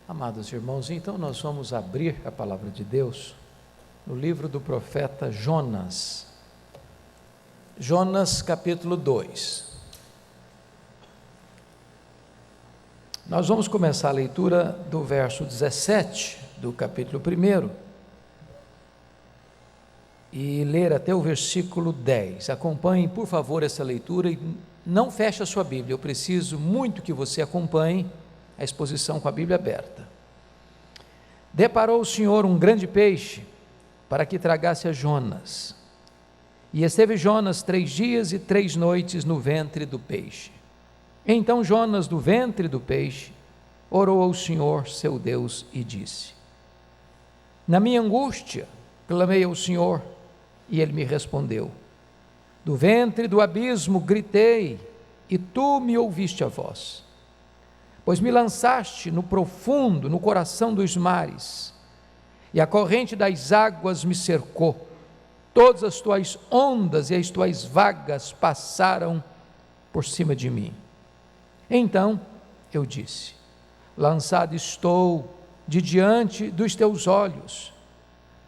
Amados irmãos, então nós vamos abrir a palavra de Deus no livro do profeta Jonas. Jonas capítulo 2. Nós vamos começar a leitura do verso 17 do capítulo 1 e ler até o versículo 10. Acompanhem, por favor, essa leitura e não feche a sua Bíblia. Eu preciso muito que você acompanhe a exposição com a Bíblia aberta. Deparou o Senhor um grande peixe para que tragasse a Jonas. E esteve Jonas 3 dias e 3 noites no ventre do peixe. Então Jonas, do ventre do peixe, orou ao Senhor seu Deus e disse: Na minha angústia clamei ao Senhor, e ele me respondeu. Do ventre do abismo gritei, e tu me ouviste a voz. Pois me lançaste no profundo, no coração dos mares, e a corrente das águas me cercou. Todas as tuas ondas e as tuas vagas passaram por cima de mim. Então eu disse: lançado estou de diante dos teus olhos.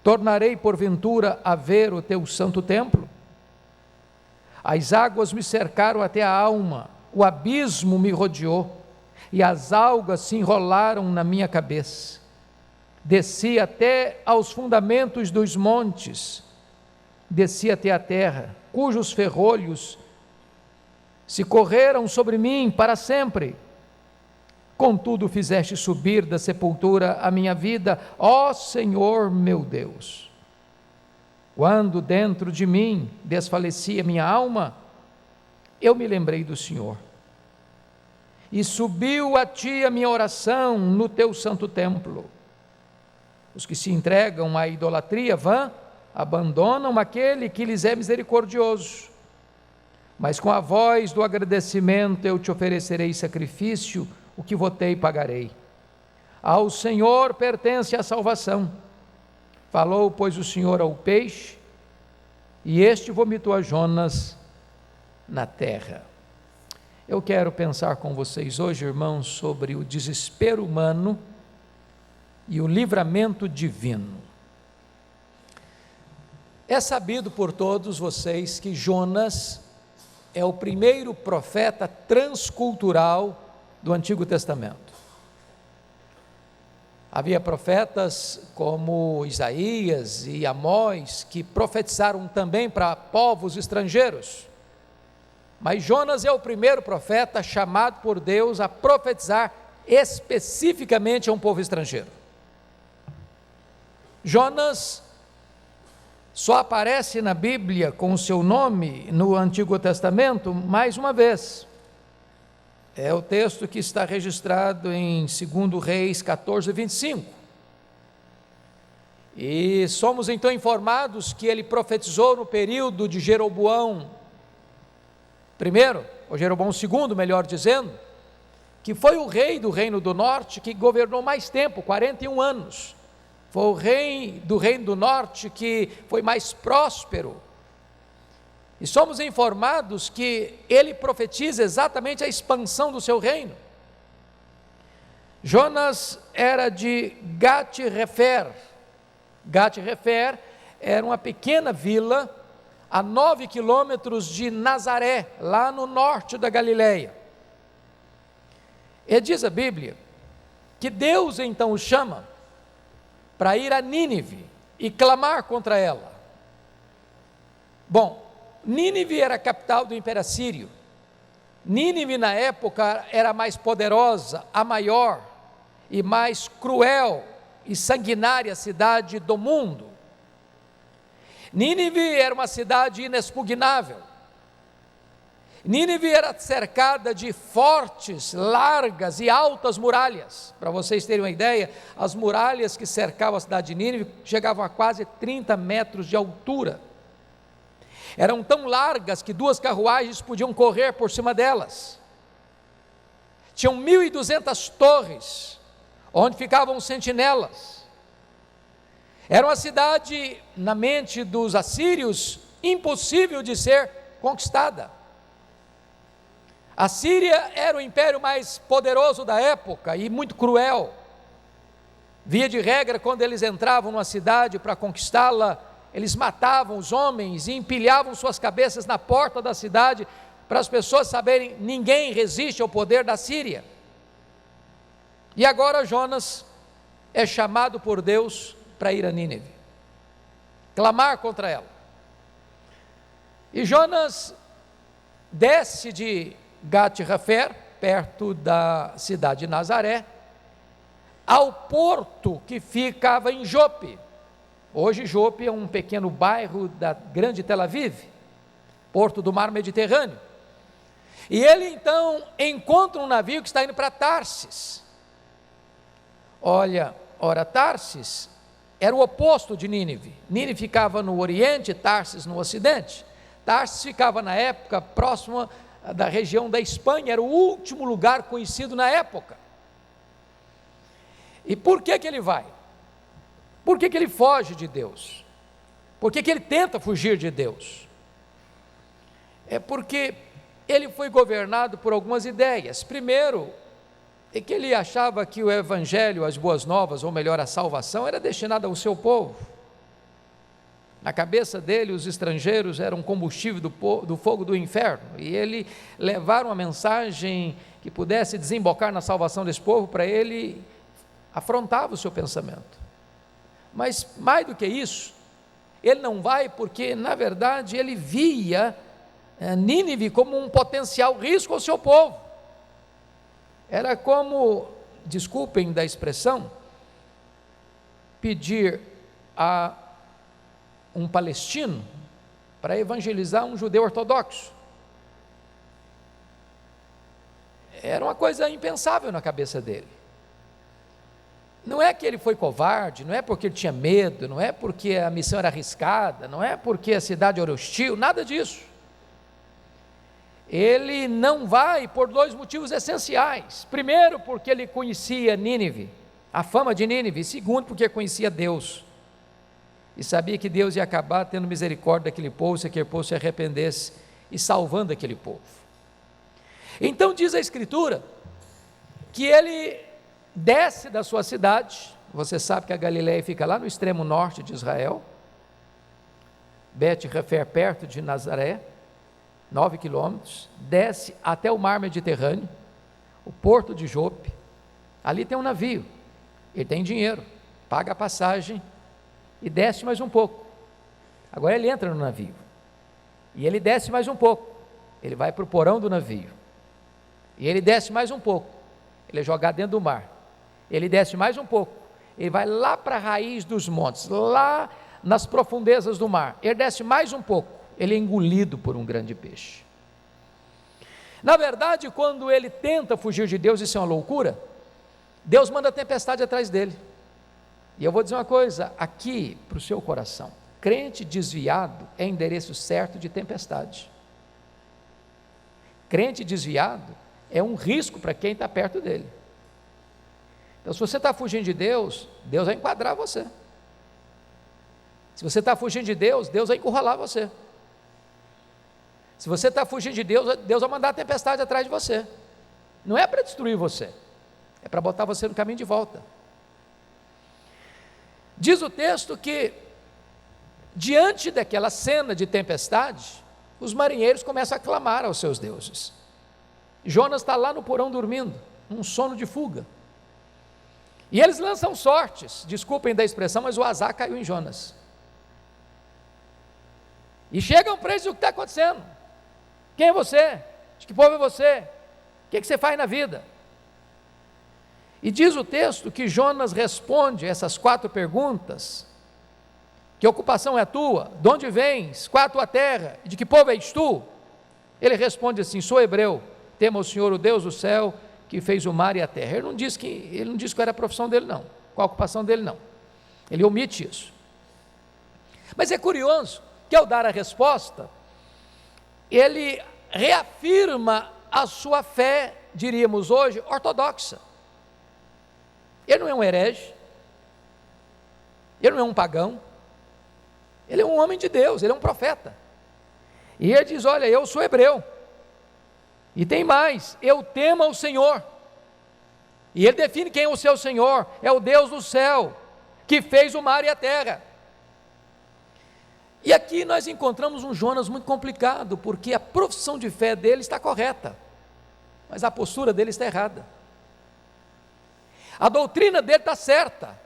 Tornarei porventura a ver o teu santo templo? As águas me cercaram até a alma, o abismo me rodeou, e as algas se enrolaram na minha cabeça. Desci até aos fundamentos dos montes, desci até a terra, cujos ferrolhos se correram sobre mim para sempre. Contudo fizeste subir da sepultura a minha vida, ó Senhor meu Deus. Quando dentro de mim desfalecia minha alma, eu me lembrei do Senhor. E subiu a ti a minha oração no teu santo templo. Os que se entregam à idolatria vã, abandonam aquele que lhes é misericordioso. Mas com a voz do agradecimento eu te oferecerei sacrifício, o que votei pagarei. Ao Senhor pertence a salvação. Falou, pois, o Senhor ao peixe, e este vomitou a Jonas na terra. Eu quero pensar com vocês hoje, irmãos, sobre o desespero humano e o livramento divino. É sabido por todos vocês que Jonas é o primeiro profeta transcultural do Antigo Testamento. Havia profetas como Isaías e Amós que profetizaram também para povos estrangeiros. Mas Jonas é o primeiro profeta chamado por Deus a profetizar especificamente a um povo estrangeiro. Jonas só aparece na Bíblia com o seu nome no Antigo Testamento mais uma vez. É o texto que está registrado em 2 Reis 14, 25. E somos então informados que ele profetizou no período de Jeroboão I, ou Jeroboão II, melhor dizendo, que foi o rei do Reino do Norte que governou mais tempo, 41 anos. Foi o rei do Reino do Norte que foi mais próspero. E somos informados que ele profetiza exatamente a expansão do seu reino. Jonas era de Gat-Hefer. Gat-Hefer era uma pequena vila a 9 quilômetros de Nazaré, lá no norte da Galileia. E diz a Bíblia que Deus então o chama para ir a Nínive e clamar contra ela. Bom, Nínive era a capital do Império Assírio. Nínive na época era a mais poderosa, a maior e mais cruel e sanguinária cidade do mundo. Nínive era uma cidade inexpugnável. Nínive era cercada de fortes, largas e altas muralhas. Para vocês terem uma ideia, as muralhas que cercavam a cidade de Nínive chegavam a quase 30 metros de altura. Eram tão largas que 2 carruagens podiam correr por cima delas. Tinham 1.200 torres, onde ficavam sentinelas. Era uma cidade, na mente dos assírios, impossível de ser conquistada. A Síria era o império mais poderoso da época e muito cruel. Via de regra, quando eles entravam numa cidade para conquistá-la, eles matavam os homens e empilhavam suas cabeças na porta da cidade, para as pessoas saberem, ninguém resiste ao poder da Síria. E agora Jonas é chamado por Deus para ir a Nínive, clamar contra ela. E Jonas desce de Gat-Hefer, perto da cidade de Nazaré, ao porto que ficava em Jope. Hoje Jope é um pequeno bairro da grande Tel Aviv, porto do mar Mediterrâneo. E ele então encontra um navio que está indo para Tarsis. Ora, Tarsis era o oposto de Nínive. Nínive ficava no oriente, Tarsis no ocidente. Tarsis ficava na época próxima da região da Espanha, era o último lugar conhecido na época. E por que ele vai? Por que ele foge de Deus? Por que ele tenta fugir de Deus? É porque ele foi governado por algumas ideias. Primeiro, é que ele achava que o evangelho, as boas novas, ou melhor, a salvação, era destinada ao seu povo. Na cabeça dele, os estrangeiros eram combustível do fogo do inferno, e ele levar uma mensagem que pudesse desembocar na salvação desse povo, para ele afrontava o seu pensamento. Mas mais do que isso, ele não vai porque, na verdade, ele via Nínive como um potencial risco ao seu povo. Era como, desculpem da expressão, pedir a um palestino para evangelizar um judeu ortodoxo. Era uma coisa impensável na cabeça dele. Não é que ele foi covarde, não é porque ele tinha medo, não é porque a missão era arriscada, não é porque a cidade era hostil, nada disso. Ele não vai por dois motivos essenciais. Primeiro, porque ele conhecia Nínive, a fama de Nínive. Segundo, porque conhecia Deus e sabia que Deus ia acabar tendo misericórdia daquele povo, se aquele povo se arrependesse e salvando aquele povo. Então diz a Escritura que ele desce da sua cidade. Você sabe que a Galileia fica lá no extremo norte de Israel, Bet-Hefer, perto de Nazaré, 9 quilômetros, desce até o mar Mediterrâneo, o porto de Jope. Ali tem um navio, ele tem dinheiro, paga a passagem e desce mais um pouco. Agora ele entra no navio e ele desce mais um pouco, ele vai para o porão do navio e ele desce mais um pouco, ele é jogado dentro do mar. Ele desce mais um pouco, ele vai lá para a raiz dos montes, lá nas profundezas do mar. Ele desce mais um pouco, ele é engolido por um grande peixe. Na verdade, quando ele tenta fugir de Deus, isso é uma loucura. Deus manda tempestade atrás dele. E eu vou dizer uma coisa aqui para o seu coração: crente desviado é endereço certo de tempestade. Crente desviado é um risco para quem está perto dele. Então, se você está fugindo de Deus, Deus vai enquadrar você. Se você está fugindo de Deus, Deus vai encurralar você. Se você está fugindo de Deus, Deus vai mandar a tempestade atrás de você. Não é para destruir você, é para botar você no caminho de volta. Diz o texto que, diante daquela cena de tempestade, os marinheiros começam a clamar aos seus deuses. Jonas está lá no porão dormindo, num sono de fuga. E eles lançam sortes, desculpem da expressão, mas o azar caiu em Jonas. E chegam para eles: o que está acontecendo? Quem é você? De que povo é você? O que você faz na vida? E diz o texto que Jonas responde essas 4 perguntas: que ocupação é a tua? De onde vens? Qual a tua terra? De que povo és tu? Ele responde assim: sou hebreu, temo ao Senhor, o Deus do céu, que fez o mar e a terra. Ele não disse qual era a profissão dele, não, qual a ocupação dele, não. Ele omite isso. Mas é curioso que, ao dar a resposta, ele reafirma a sua fé, diríamos hoje, ortodoxa. Ele não é um herege, ele não é um pagão, ele é um homem de Deus, ele é um profeta. E ele diz: olha, eu sou hebreu, e tem mais, eu temo ao Senhor. E ele define quem é o seu Senhor: é o Deus do céu, que fez o mar e a terra. E aqui nós encontramos um Jonas muito complicado, porque a profissão de fé dele está correta, mas a postura dele está errada. A doutrina dele está certa,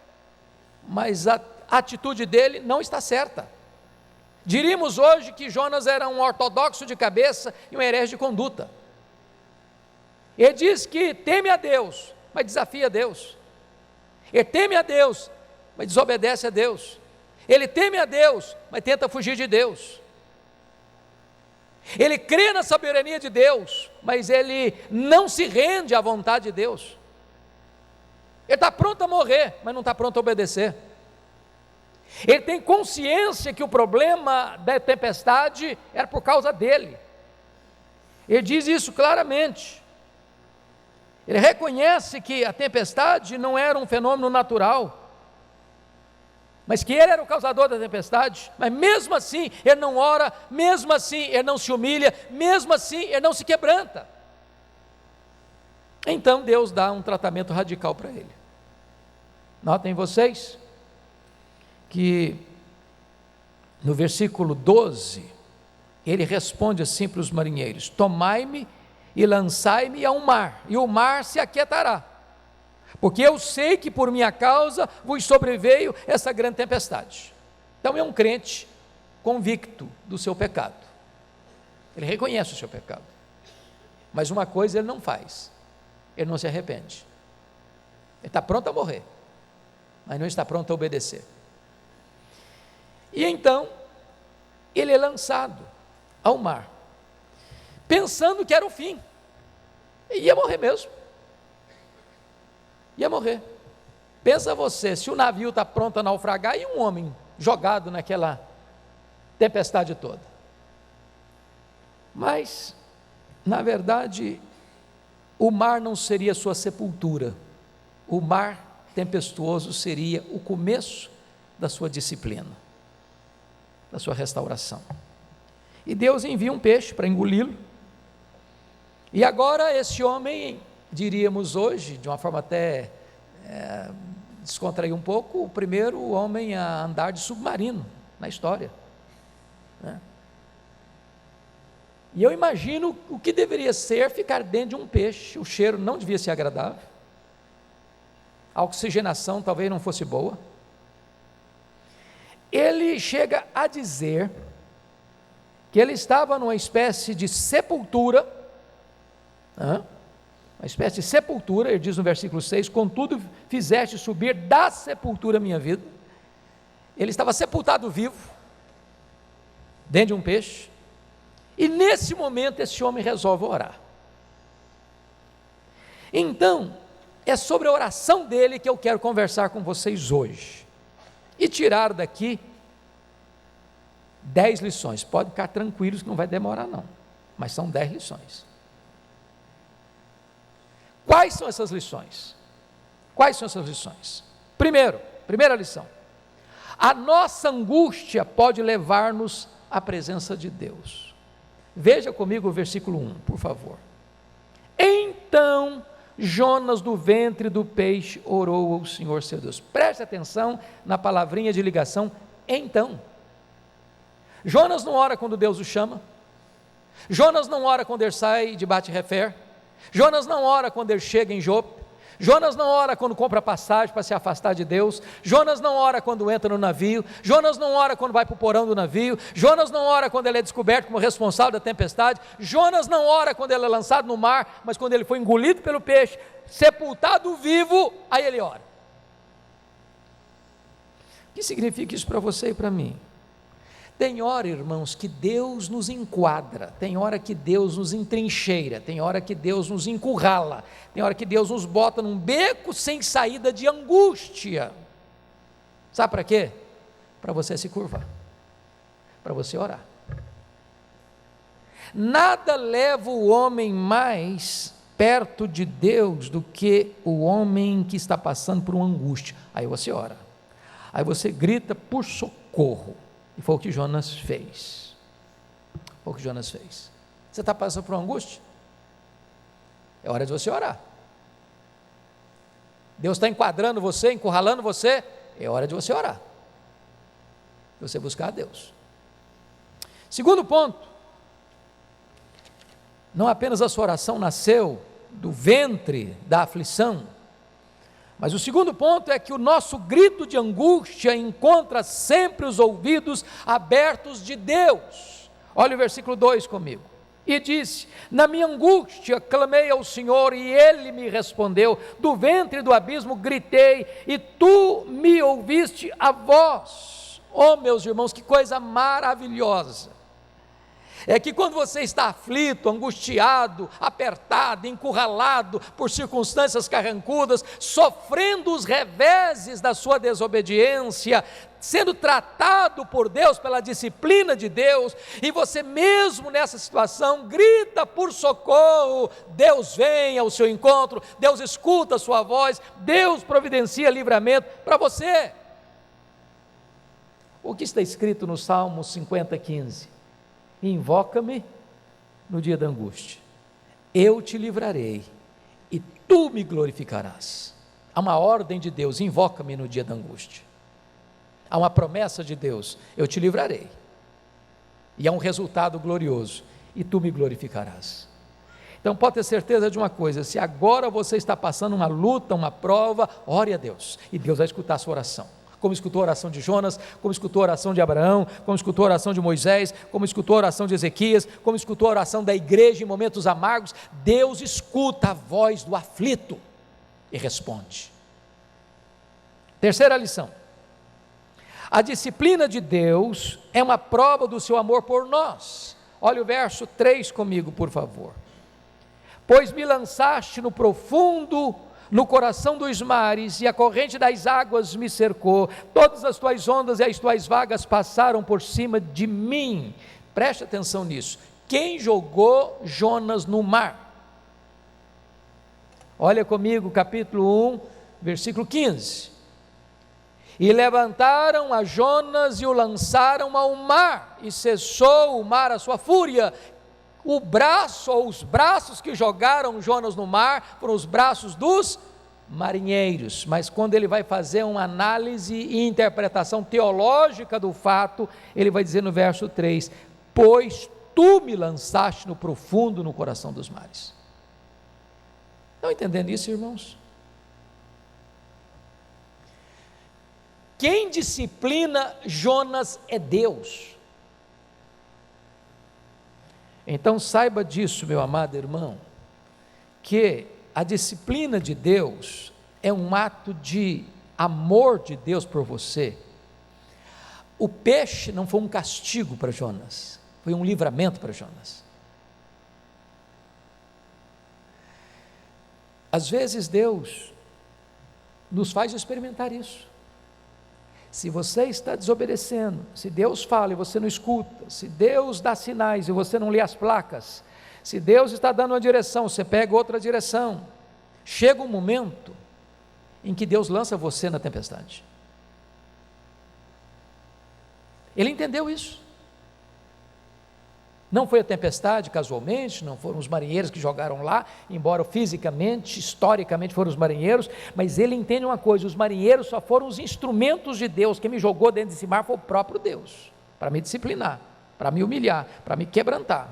mas a atitude dele não está certa. Diríamos hoje que Jonas era um ortodoxo de cabeça e um herege de conduta. Ele diz que teme a Deus, mas desafia a Deus. Ele teme a Deus, mas desobedece a Deus. Ele teme a Deus, mas tenta fugir de Deus. Ele crê na soberania de Deus, mas ele não se rende à vontade de Deus. Ele está pronto a morrer, mas não está pronto a obedecer. Ele tem consciência que o problema da tempestade era por causa dele. Ele diz isso claramente. Ele reconhece que a tempestade não era um fenômeno natural, mas que ele era o causador da tempestade. Mas mesmo assim ele não ora, mesmo assim ele não se humilha, mesmo assim ele não se quebranta. Então Deus dá um tratamento radical para ele. Notem vocês que no versículo 12 ele responde assim para os marinheiros: tomai-me e lançai-me ao mar, e o mar se aquietará, porque eu sei que por minha causa vos sobreveio essa grande tempestade. Então é um crente convicto do seu pecado, ele reconhece o seu pecado, mas uma coisa ele não faz: ele não se arrepende. Ele está pronto a morrer, mas não está pronto a obedecer. E então ele é lançado ao mar, pensando que era o fim, e ia morrer mesmo, ia morrer. Pensa você, se o navio está pronto a naufragar e um homem jogado naquela tempestade toda. Mas, na verdade, o mar não seria sua sepultura, o mar tempestuoso seria o começo da sua disciplina, da sua restauração. E Deus envia um peixe para engoli-lo. E agora esse homem, diríamos hoje, de uma forma até descontrair um pouco, o primeiro homem a andar de submarino na história, né? E eu imagino o que deveria ser ficar dentro de um peixe. O cheiro não devia ser agradável, a oxigenação talvez não fosse boa. Ele chega a dizer que ele estava numa espécie de sepultura, uma espécie de sepultura. Ele diz no versículo 6, contudo fizeste subir da sepultura minha vida. Ele estava sepultado vivo, dentro de um peixe, e nesse momento esse homem resolve orar. Então, é sobre a oração dele que eu quero conversar com vocês hoje, e tirar daqui 10 lições, pode ficar tranquilos que não vai demorar não, mas são 10 lições. Quais são essas lições? Quais são essas lições? Primeira lição: a nossa angústia pode levar-nos à presença de Deus. Veja comigo o versículo 1, por favor. Então Jonas do ventre do peixe orou ao Senhor seu Deus. Preste atenção na palavrinha de ligação, então. Jonas não ora quando Deus o chama, Jonas não ora quando ele sai de Bate-Refer, Jonas não ora quando ele chega em Jope, Jonas não ora quando compra passagem para se afastar de Deus, Jonas não ora quando entra no navio, Jonas não ora quando vai para o porão do navio, Jonas não ora quando ele é descoberto como responsável da tempestade, Jonas não ora quando ele é lançado no mar, mas quando ele foi engolido pelo peixe, sepultado vivo, aí ele ora. O que significa isso para você e para mim? Tem hora, irmãos, que Deus nos enquadra, tem hora que Deus nos entrincheira, tem hora que Deus nos encurrala, tem hora que Deus nos bota num beco sem saída de angústia. Sabe para quê? Para você se curvar, para você orar. Nada leva o homem mais perto de Deus do que o homem que está passando por uma angústia. Aí você ora, aí você grita por socorro. E foi o que Jonas fez. Foi o que Jonas fez. Você está passando por uma angústia? É hora de você orar. Deus está enquadrando você, encurralando você, é hora de você orar, de você buscar a Deus. Segundo ponto, não apenas a sua oração nasceu do ventre da aflição, mas o segundo ponto é que o nosso grito de angústia encontra sempre os ouvidos abertos de Deus. Olha o versículo 2 comigo. E disse: na minha angústia clamei ao Senhor e Ele me respondeu, do ventre do abismo gritei e Tu me ouviste a voz. Oh meus irmãos, que coisa maravilhosa! É que quando você está aflito, angustiado, apertado, encurralado por circunstâncias carrancudas, sofrendo os reveses da sua desobediência, sendo tratado por Deus, pela disciplina de Deus, e você mesmo nessa situação grita por socorro, Deus vem ao seu encontro, Deus escuta a sua voz, Deus providencia livramento para você. O que está escrito no Salmo 50:15? Invoca-me no dia da angústia, eu te livrarei e tu me glorificarás. Há uma ordem de Deus: invoca-me no dia da angústia. Há uma promessa de Deus: eu te livrarei. E há um resultado glorioso: e tu me glorificarás. Então pode ter certeza de uma coisa: se agora você está passando uma luta, uma prova, ore a Deus, e Deus vai escutar a sua oração. Como escutou a oração de Jonas, como escutou a oração de Abraão, como escutou a oração de Moisés, como escutou a oração de Ezequias, como escutou a oração da igreja em momentos amargos. Deus escuta a voz do aflito e responde. Terceira lição: a disciplina de Deus é uma prova do seu amor por nós. Olha o verso 3 comigo, por favor. Pois me lançaste no profundo, no coração dos mares, e a corrente das águas me cercou, todas as tuas ondas e as tuas vagas passaram por cima de mim. Preste atenção nisso. Quem jogou Jonas no mar? Olha comigo, capítulo 1, versículo 15. E levantaram a Jonas e o lançaram ao mar, e cessou o mar a sua fúria. O braço, ou os braços que jogaram Jonas no mar, foram os braços dos marinheiros. Mas quando ele vai fazer uma análise e interpretação teológica do fato, ele vai dizer no verso 3: pois tu me lançaste no profundo, no coração dos mares. Estão entendendo isso, irmãos? Quem disciplina Jonas é Deus. Então saiba disso, meu amado irmão, que a disciplina de Deus é um ato de amor de Deus por você. O peixe não foi um castigo para Jonas, foi um livramento para Jonas. Às vezes Deus nos faz experimentar isso. Se você está desobedecendo, se Deus fala e você não escuta, se Deus dá sinais e você não lê as placas, se Deus está dando uma direção, você pega outra direção, chega um momento em que Deus lança você na tempestade. Ele entendeu isso. Não foi a tempestade casualmente, não foram os marinheiros que jogaram lá, embora fisicamente, historicamente foram os marinheiros, mas ele entende uma coisa: os marinheiros só foram os instrumentos de Deus. Quem me jogou dentro desse mar foi o próprio Deus, para me disciplinar, para me humilhar, para me quebrantar.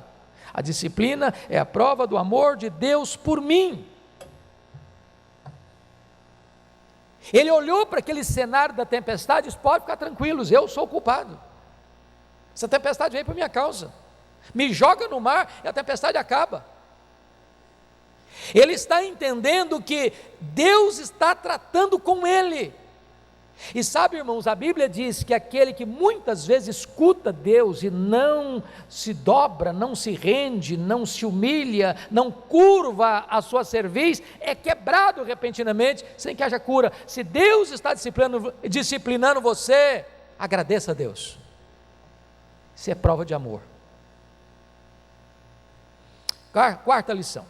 A disciplina é a prova do amor de Deus por mim. Ele olhou para aquele cenário da tempestade e disse: pode ficar tranquilos, eu sou o culpado, essa tempestade veio por minha causa. Me joga no mar e a tempestade acaba. Ele está entendendo que Deus está tratando com ele. E sabe, irmãos, a Bíblia diz que aquele que muitas vezes escuta Deus e não se dobra, não se rende, não se humilha, não curva a sua cerviz, é quebrado repentinamente, sem que haja cura. Se Deus está disciplinando você, agradeça a Deus. Isso é prova de amor. Quarta lição: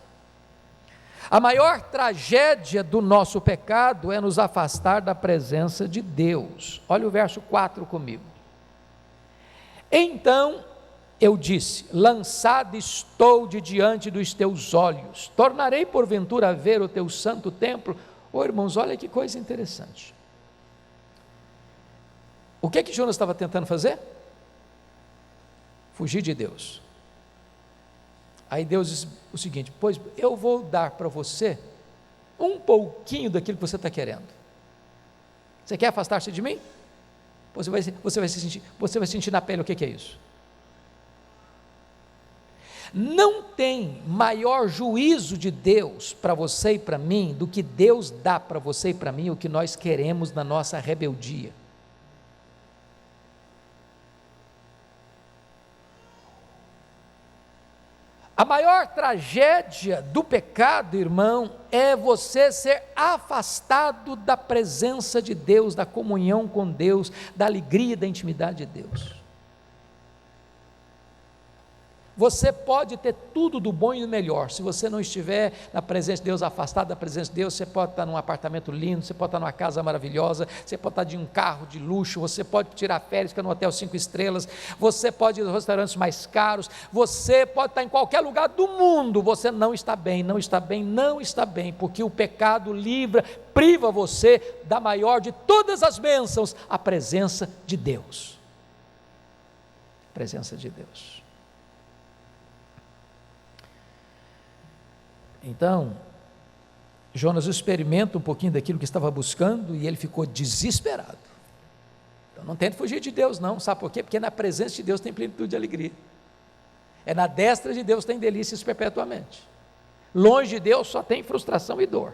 a maior tragédia do nosso pecado é nos afastar da presença de Deus. Olha o verso 4 comigo. Então eu disse: lançado estou de diante dos teus olhos, tornarei porventura a ver o teu santo templo? Ô irmãos, olha que coisa interessante. O que Jonas estava tentando fazer? Fugir de Deus. Aí Deus diz o seguinte: pois eu vou dar para você um pouquinho daquilo que você está querendo. Você quer afastar-se de mim? Você vai sentir na pele o que é isso. Não tem maior juízo de Deus para você e para mim do que Deus dá para você e para mim o que nós queremos na nossa rebeldia. A maior tragédia do pecado, irmão, é você ser afastado da presença de Deus, da comunhão com Deus, da alegria, da intimidade de Deus. Você pode ter tudo do bom e do melhor, se você não estiver na presença de Deus, afastado da presença de Deus. Você pode estar num apartamento lindo, você pode estar numa casa maravilhosa, você pode estar de um carro de luxo, você pode tirar férias, ficar num hotel 5 estrelas, você pode ir aos restaurantes mais caros, você pode estar em qualquer lugar do mundo, você não está bem, porque o pecado priva você da maior de todas as bênçãos, a presença de Deus. Presença de Deus. Então, Jonas experimenta um pouquinho daquilo que estava buscando e ele ficou desesperado. Então, não tente fugir de Deus não, sabe por quê? Porque na presença de Deus tem plenitude de alegria, é na destra de Deus tem delícias perpetuamente, longe de Deus só tem frustração e dor.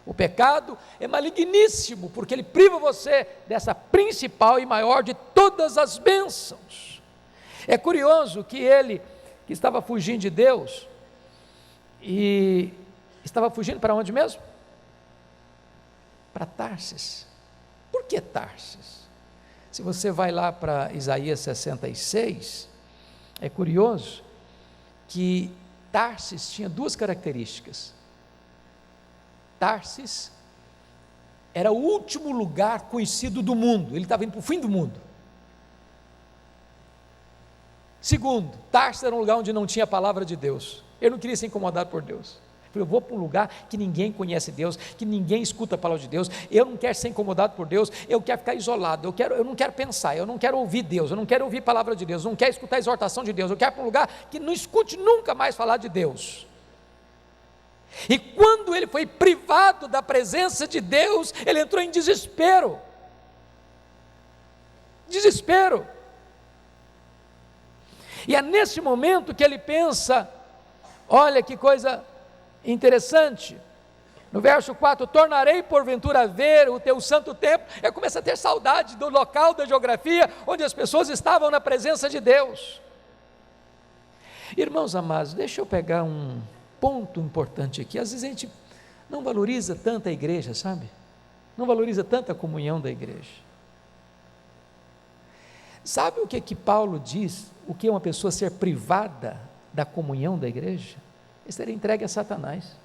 O pecado é maligníssimo, porque ele priva você dessa principal e maior de todas as bênçãos. É curioso que ele, que estava fugindo de Deus, e estava fugindo para onde mesmo? Para Tarsis. Por que Tarsis? Se você vai lá para Isaías 66, é curioso que Tarsis tinha duas características. Tarsis era o último lugar conhecido do mundo, ele estava indo para o fim do mundo. Segundo, Tarsis era um lugar onde não tinha a palavra de Deus. Eu não queria ser incomodado por Deus. Eu vou para um lugar que ninguém conhece Deus, que ninguém escuta a palavra de Deus. Eu não quero ser incomodado por Deus, eu quero ficar isolado, eu não quero pensar, eu não quero ouvir Deus, eu não quero ouvir a palavra de Deus, eu não quero escutar a exortação de Deus, eu quero ir para um lugar que não escute nunca mais falar de Deus. E quando ele foi privado da presença de Deus, ele entrou em desespero. Desespero. E é nesse momento que ele pensa, olha que coisa interessante, no verso 4, tornarei porventura a ver o teu santo templo. Eu começo a ter saudade do local da geografia, onde as pessoas estavam na presença de Deus. Irmãos amados, deixa eu pegar um ponto importante aqui. Às vezes a gente não valoriza tanto a igreja, sabe? Não valoriza tanto a comunhão da igreja. Sabe o que Paulo diz? O que é uma pessoa ser privada da comunhão da igreja? É ser entregue a Satanás.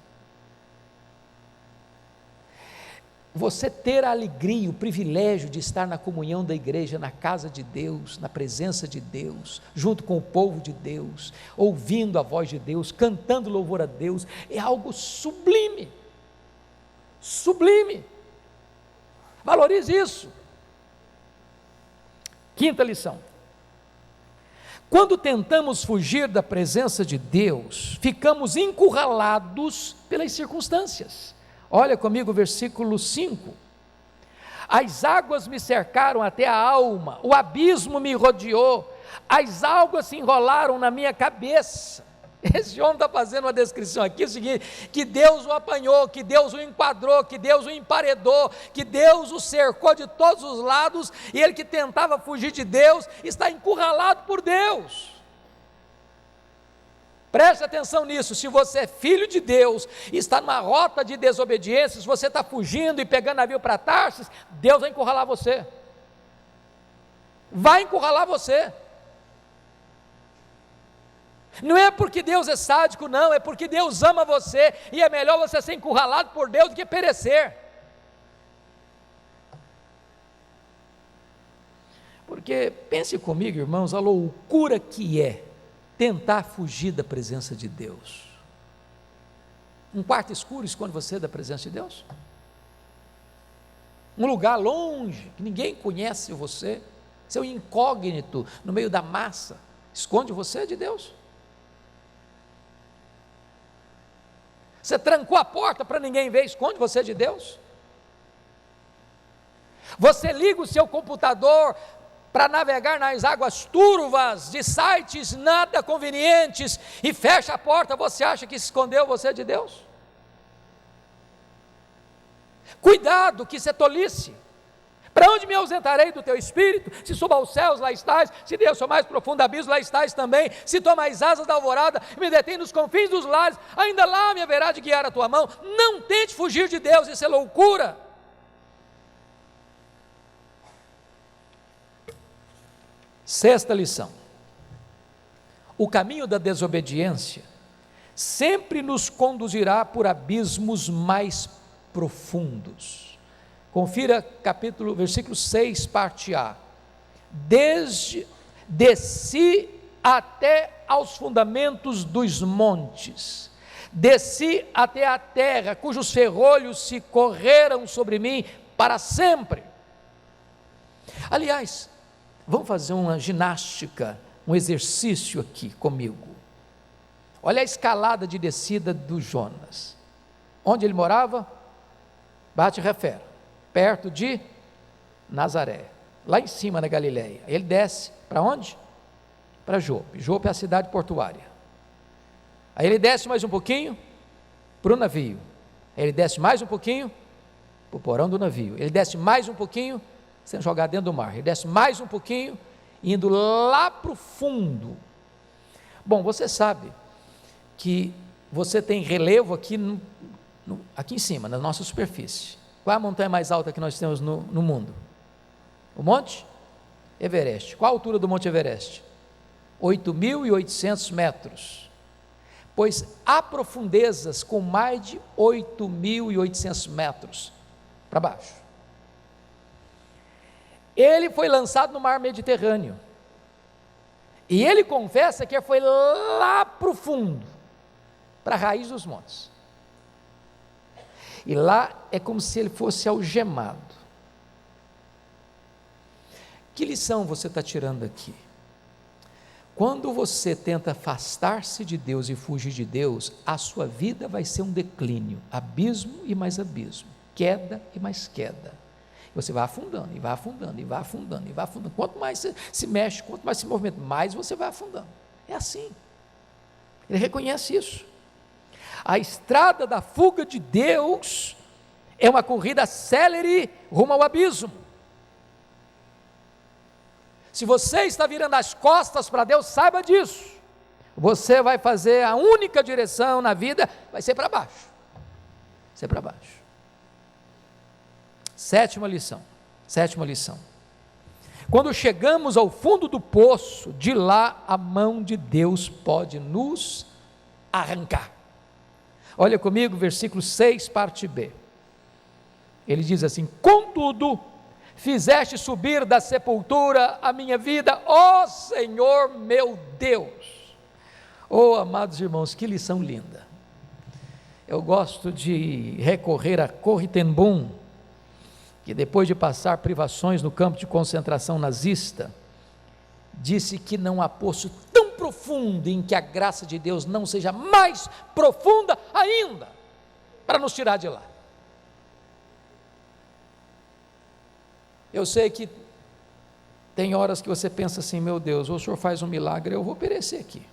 Você ter a alegria, o privilégio de estar na comunhão da igreja, na casa de Deus, na presença de Deus, junto com o povo de Deus, ouvindo a voz de Deus, cantando louvor a Deus, é algo sublime. Sublime. Valorize isso. Quinta lição. Quando tentamos fugir da presença de Deus, ficamos encurralados pelas circunstâncias. Olha comigo o versículo 5. As águas me cercaram até a alma, o abismo me rodeou, as águas se enrolaram na minha cabeça. Esse homem está fazendo uma descrição aqui, o seguinte, que Deus o apanhou, que Deus o enquadrou, que Deus o emparedou, que Deus o cercou de todos os lados, e ele que tentava fugir de Deus, está encurralado por Deus. Preste atenção nisso, se você é filho de Deus, está numa rota de desobediência, se você está fugindo e pegando navio para Tarsis, Deus vai encurralar você. Vai encurralar você. Não é porque Deus é sádico, não, é porque Deus ama você, e é melhor você ser encurralado por Deus do que perecer. Porque, pense comigo, irmãos, a loucura que é tentar fugir da presença de Deus. Um quarto escuro esconde você da presença de Deus? Um lugar longe, que ninguém conhece você, seu incógnito no meio da massa, esconde você de Deus? Você trancou a porta para ninguém ver, esconde você de Deus? Você liga o seu computador para navegar nas águas turvas de sites nada convenientes e fecha a porta, você acha que escondeu você de Deus? Cuidado, que isso é tolice. Para onde me ausentarei do teu espírito? Se subo aos céus, lá estás. Se desço ao mais profundo abismo, lá estás também. Se tomo as asas da alvorada e me detém nos confins dos lares, ainda lá me haverá de guiar a tua mão. Não tente fugir de Deus, isso é loucura. Sexta lição: o caminho da desobediência sempre nos conduzirá por abismos mais profundos. Confira versículo 6, parte A. Desci até aos fundamentos dos montes, desci até a terra, cujos ferrolhos se correram sobre mim para sempre. Aliás, vamos fazer uma ginástica, um exercício aqui comigo. Olha a escalada de descida do Jonas. Onde ele morava? Bate-Refer, perto de Nazaré, lá em cima na Galileia. Ele desce para onde? Para Jope. Jope é a cidade portuária. Aí ele desce mais um pouquinho para o navio. Aí ele desce mais um pouquinho para o porão do navio. Ele desce mais um pouquinho, sendo jogado dentro do mar. Ele desce mais um pouquinho, indo lá para o fundo. Bom, você sabe que você tem relevo aqui aqui em cima, na nossa superfície. Qual é a montanha mais alta que nós temos no mundo? O Monte Everest. Qual a altura do Monte Everest? 8.800 metros. Pois há profundezas com mais de 8.800 metros para baixo. Ele foi lançado no mar Mediterrâneo. E ele confessa que foi lá para o fundo, para a raiz dos montes. E lá é como se ele fosse algemado. Que lição você está tirando aqui? Quando você tenta afastar-se de Deus e fugir de Deus, a sua vida vai ser um declínio, abismo e mais abismo, queda e mais queda. Você vai afundando, e vai afundando, e vai afundando, e vai afundando. Quanto mais você se mexe, quanto mais se movimenta, mais você vai afundando. É assim. Ele reconhece isso. A estrada da fuga de Deus é uma corrida célere rumo ao abismo. Se você está virando as costas para Deus, saiba disso. Você vai fazer a única direção na vida, vai ser para baixo. Ser para baixo. Sétima lição. Quando chegamos ao fundo do poço, de lá a mão de Deus pode nos arrancar. Olha comigo, versículo 6, parte B. Ele diz assim: contudo, fizeste subir da sepultura a minha vida, ó Senhor meu Deus. Oh, amados irmãos, que lição linda. Eu gosto de recorrer a Corrie ten Boom, que depois de passar privações no campo de concentração nazista, disse que não há poço tão profundo em que a graça de Deus não seja mais profunda ainda, para nos tirar de lá. Eu sei que tem horas que você pensa assim: meu Deus, ou o Senhor faz um milagre, eu vou perecer aqui.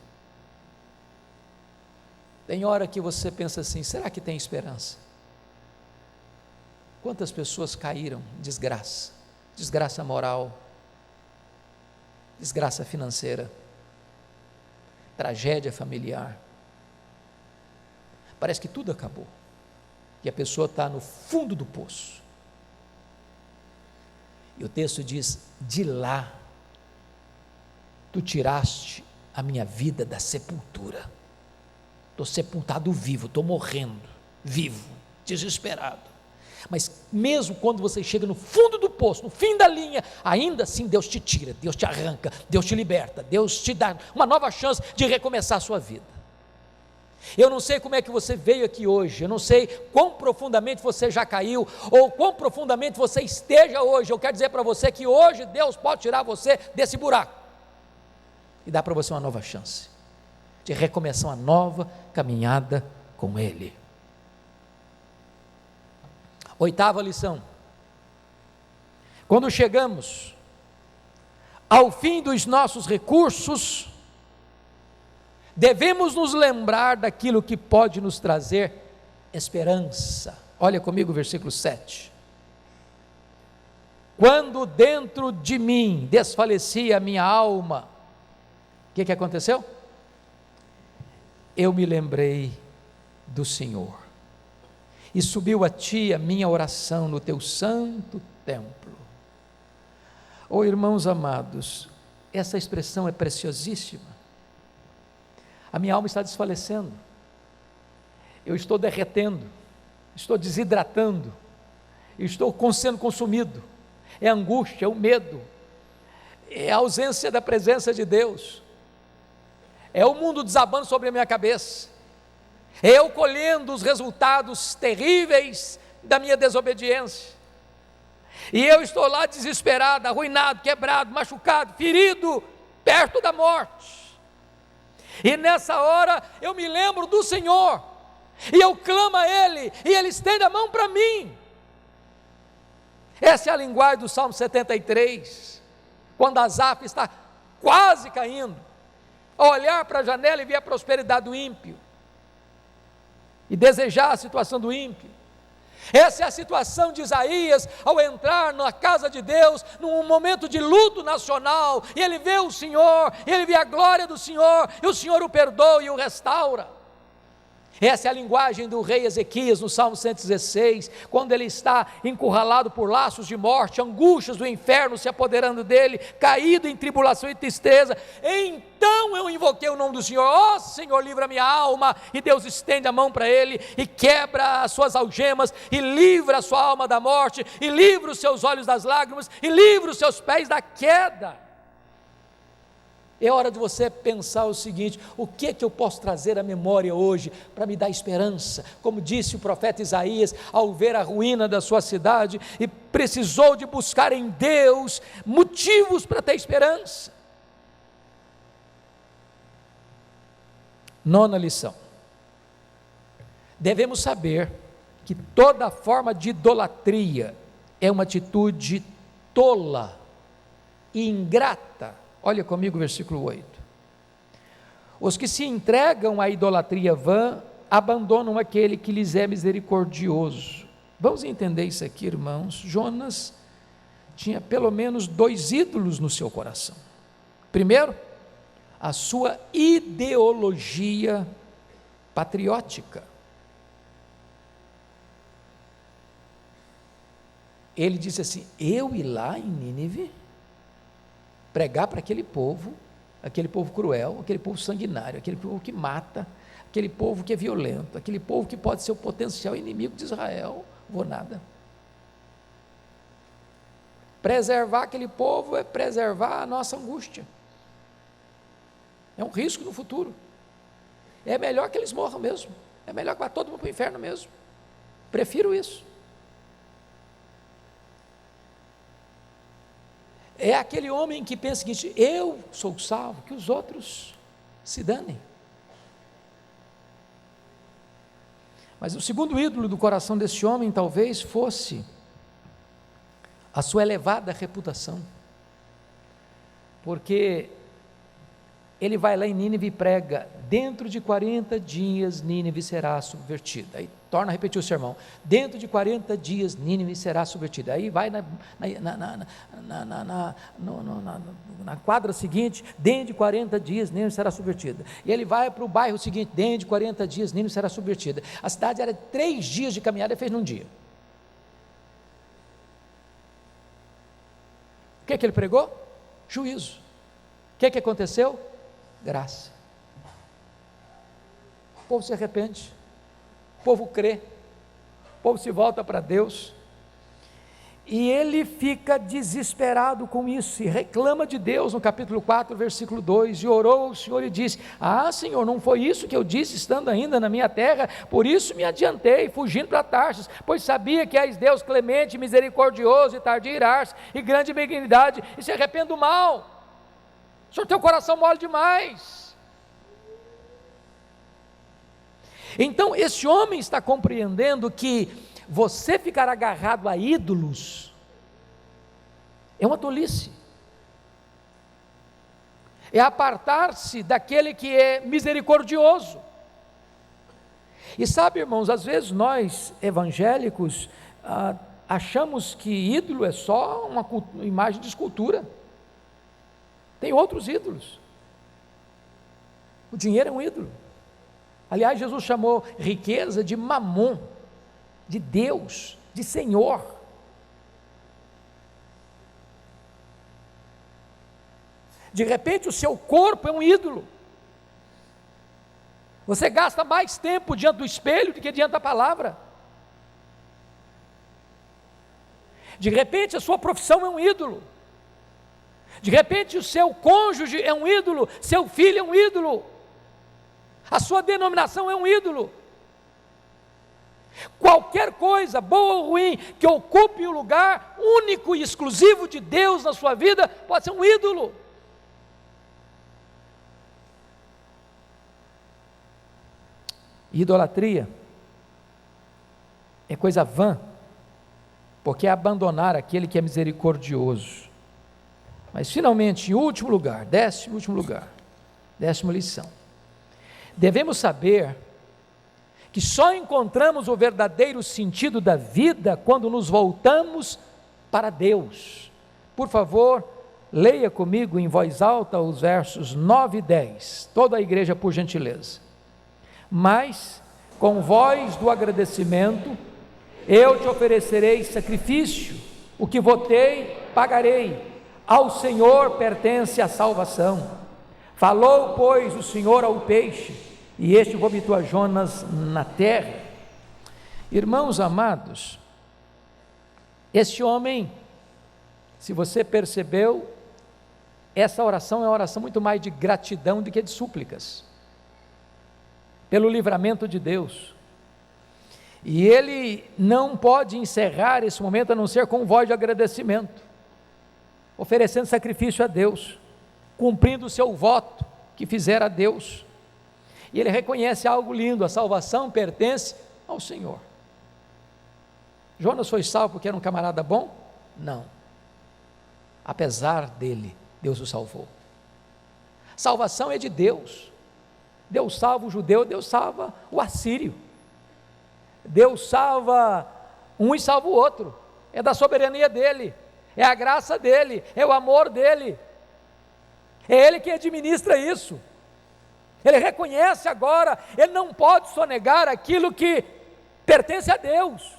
Tem hora que você pensa assim: será que tem esperança? Quantas pessoas caíram em desgraça, desgraça moral, desgraça financeira, tragédia familiar, parece que tudo acabou, e a pessoa está no fundo do poço, e o texto diz: de lá, tu tiraste a minha vida da sepultura, estou sepultado vivo, estou morrendo, vivo, desesperado. Mas mesmo quando você chega no fundo do poço, no fim da linha, ainda assim Deus te tira, Deus te arranca, Deus te liberta, Deus te dá uma nova chance de recomeçar a sua vida. Eu não sei como é que você veio aqui hoje, eu não sei quão profundamente você já caiu, ou quão profundamente você esteja hoje. Eu quero dizer para você que hoje Deus pode tirar você desse buraco e dar para você uma nova chance de recomeçar uma nova caminhada com Ele. Oitava lição: quando chegamos ao fim dos nossos recursos, devemos nos lembrar daquilo que pode nos trazer esperança. Olha comigo o versículo 7. Quando dentro de mim desfalecia a minha alma, o que aconteceu? Eu me lembrei do Senhor, e subiu a ti a minha oração no teu santo templo. Oh, irmãos amados, essa expressão é preciosíssima. A minha alma está desfalecendo, eu estou derretendo, estou desidratando, estou sendo consumido. É a angústia, é o medo, é a ausência da presença de Deus, é o mundo desabando sobre a minha cabeça, é eu colhendo os resultados terríveis da minha desobediência, e eu estou lá desesperado, arruinado, quebrado, machucado, ferido, perto da morte. E nessa hora eu me lembro do Senhor, e eu clamo a Ele, e Ele estende a mão para mim. Essa é a linguagem do Salmo 73, quando Asaf está quase caindo, a olhar para a janela e ver a prosperidade do ímpio, e desejar a situação do ímpio. Essa é a situação de Isaías, ao entrar na casa de Deus, num momento de luto nacional, e ele vê o Senhor, e ele vê a glória do Senhor, e o Senhor o perdoa e o restaura. Essa é a linguagem do rei Ezequias no Salmo 116, quando ele está encurralado por laços de morte, angústias do inferno se apoderando dele, caído em tribulação e tristeza. Então eu invoquei o nome do Senhor. Ó Senhor, livra minha alma. E Deus estende a mão para ele e quebra as suas algemas, e livra a sua alma da morte, e livra os seus olhos das lágrimas, e livra os seus pés da queda. É hora de você pensar o seguinte: o que é que eu posso trazer à memória hoje para me dar esperança? Como disse o profeta Isaías, ao ver a ruína da sua cidade, e precisou de buscar em Deus motivos para ter esperança. Nona lição: devemos saber que toda forma de idolatria é uma atitude tola e ingrata. Olha comigo o versículo 8. Os que se entregam à idolatria vã, abandonam aquele que lhes é misericordioso. Vamos entender isso aqui, irmãos. Jonas tinha pelo menos 2 ídolos no seu coração. Primeiro, a sua ideologia patriótica. Ele disse assim: eu ir lá em Nínive, pregar para aquele povo cruel, aquele povo sanguinário, aquele povo que mata, aquele povo que é violento, aquele povo que pode ser o potencial inimigo de Israel, vou nada. Preservar aquele povo é preservar a nossa angústia, é um risco no futuro, é melhor que eles morram mesmo, é melhor que vá todo mundo para o inferno mesmo, prefiro isso. É aquele homem que pensa o seguinte: eu sou salvo, que os outros se danem. Mas o segundo ídolo do coração desse homem talvez fosse a sua elevada reputação, porque ele vai lá em Nínive e prega: dentro de 40 dias Nínive será subvertida. Aí torna a repetir o sermão: dentro de 40 dias Nínive será subvertida. Aí vai na quadra seguinte: dentro de 40 dias Nínive será subvertida. E ele vai para o bairro seguinte: dentro de 40 dias Nínive será subvertida. A cidade era 3 dias de caminhada, ele fez num dia. O que é que ele pregou? Juízo. O que é que aconteceu? Graça. O povo se arrepende, o povo crê, o povo se volta para Deus. E ele fica desesperado com isso e reclama de Deus no capítulo 4, versículo 2, e orou ao Senhor e disse: ah, Senhor, não foi isso que eu disse estando ainda na minha terra? Por isso me adiantei, fugindo para Tarsis, pois sabia que és Deus clemente, misericordioso e tardio em irar-se, e grande benignidade, e se arrepende do mal. O Senhor tem o coração mole demais. Então esse homem está compreendendo que você ficar agarrado a ídolos é uma tolice, é apartar-se daquele que é misericordioso. E sabe, irmãos, às vezes nós evangélicos achamos que ídolo é só uma imagem de escultura. Tem outros ídolos. O dinheiro é um ídolo. Aliás, Jesus chamou riqueza de mamon, de Deus, de Senhor. De repente o seu corpo é um ídolo. Você gasta mais tempo diante do espelho do que diante da palavra. De repente a sua profissão é um ídolo. De repente o seu cônjuge é um ídolo, seu filho é um ídolo. A sua denominação é um ídolo. Qualquer coisa, boa ou ruim, que ocupe o lugar único e exclusivo de Deus na sua vida, pode ser um ídolo. Idolatria é coisa vã, porque é abandonar aquele que é misericordioso. Mas finalmente, em último lugar, décima lição, devemos saber que só encontramos o verdadeiro sentido da vida quando nos voltamos para Deus. Por favor, leia comigo em voz alta os versos 9 e 10, toda a igreja, por gentileza. Mas, com voz do agradecimento, eu te oferecerei sacrifício, o que votei, pagarei, ao Senhor pertence a salvação. Falou, pois, o Senhor ao peixe, e este vomitou a Jonas na terra. Irmãos amados, este homem, se você percebeu, essa oração é uma oração muito mais de gratidão do que de súplicas, pelo livramento de Deus. E ele não pode encerrar esse momento a não ser com voz de agradecimento, oferecendo sacrifício a Deus, cumprindo o seu voto que fizera a Deus. E ele reconhece algo lindo: a salvação pertence ao Senhor. Jonas foi salvo porque era um camarada bom? Não. Apesar dele, Deus o salvou. Salvação é de Deus. Deus salva o judeu, Deus salva o assírio. Deus salva um e salva o outro. É da soberania dele, é a graça dele, é o amor dele. É ele quem administra isso. Ele reconhece agora, ele não pode sonegar aquilo que pertence a Deus.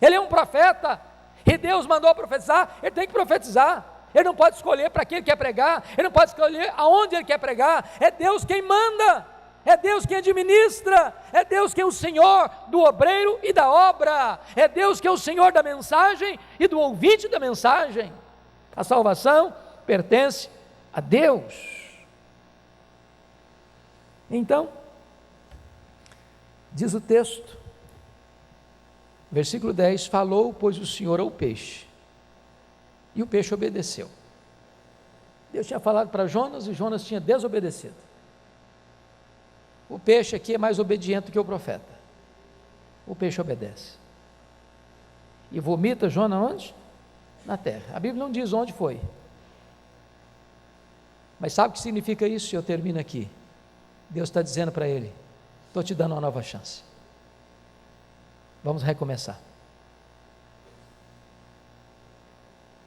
Ele é um profeta, e Deus mandou profetizar, ele tem que profetizar. Ele não pode escolher para quem ele quer pregar, ele não pode escolher aonde ele quer pregar. É Deus quem manda, é Deus quem administra, é Deus quem é o Senhor do obreiro e da obra, é Deus que é o Senhor da mensagem e do ouvinte da mensagem. A salvação pertence a Deus. Então, diz o texto, versículo 10, falou, pois, o Senhor ao peixe, e o peixe obedeceu. Deus tinha falado para Jonas, e Jonas tinha desobedecido. O peixe aqui é mais obediente que o profeta. O peixe obedece. E vomita Jonas onde? Na terra. A Bíblia não diz onde foi. Mas sabe o que significa isso? Eu termino aqui. Deus está dizendo para ele: estou te dando uma nova chance, vamos recomeçar,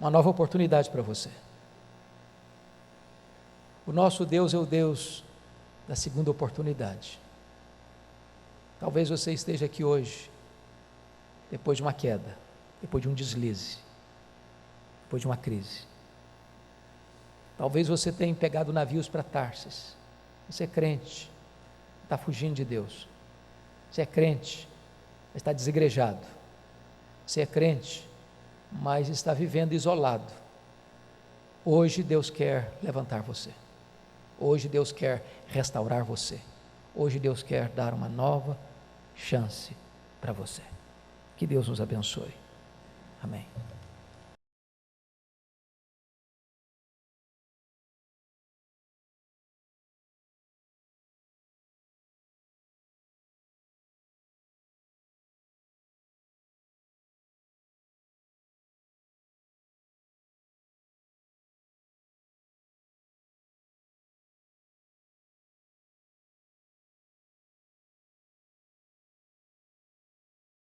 uma nova oportunidade para você. O nosso Deus é o Deus da segunda oportunidade. Talvez você esteja aqui hoje, depois de uma queda, depois de um deslize, depois de uma crise. Talvez você tenha pegado navios para Tarsis. Você é crente, está fugindo de Deus. Você é crente, está desigrejado. Você é crente, mas está vivendo isolado. Hoje Deus quer levantar você. Hoje Deus quer restaurar você. Hoje Deus quer dar uma nova chance para você. Que Deus nos abençoe. Amém.